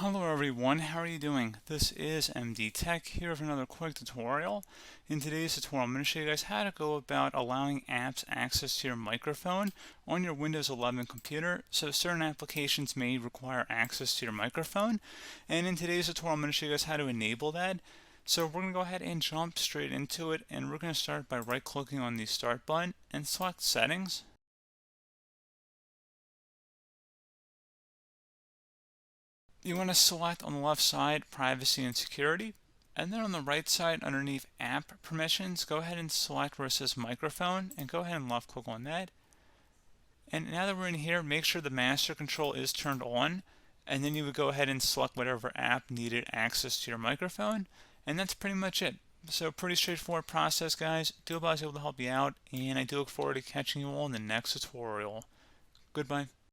Hello everyone, how are you doing? This is MD Tech here with another quick tutorial. In today's tutorial, I'm going to show you guys how to go about allowing apps access to your microphone on your Windows 11 computer. So certain applications may require access to your microphone. And in today's tutorial, I'm going to show you guys how to enable that. So we're going to go ahead and jump straight into it. And we're going to start by right-clicking on the Start button and select Settings. You want to select on the left side Privacy and Security, and then on the right side underneath App Permissions, go ahead and select where it says Microphone and go ahead and left click on that. And now that we're in here, make sure the master control is turned on, and then you would go ahead and select whatever app needed access to your microphone, and that's pretty much it. So pretty straightforward process, guys. Do hope I was able to help you out, and I do look forward to catching you all in the next tutorial. Goodbye.